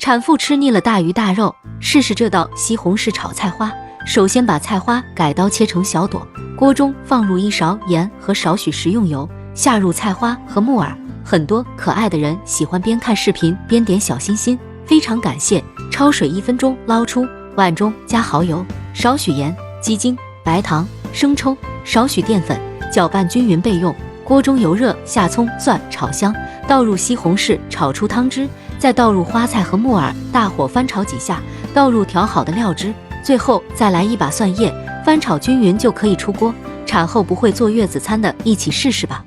产妇吃腻了大鱼大肉，试试这道西红柿炒菜花。首先把菜花改刀切成小朵，锅中放入1勺盐和少许食用油，下入菜花和木耳。很多可爱的人喜欢边看视频边点小心心，非常感谢。焯水1分钟，捞出，碗中加蚝油、少许盐、鸡精、白糖、生抽、少许淀粉，搅拌均匀备用。锅中油热，下葱蒜炒香，倒入西红柿炒出汤汁，再倒入花菜和木耳，大火翻炒几下，倒入调好的料汁，最后再来1把蒜叶，翻炒均匀就可以出锅。产后不会坐月子餐的，一起试试吧。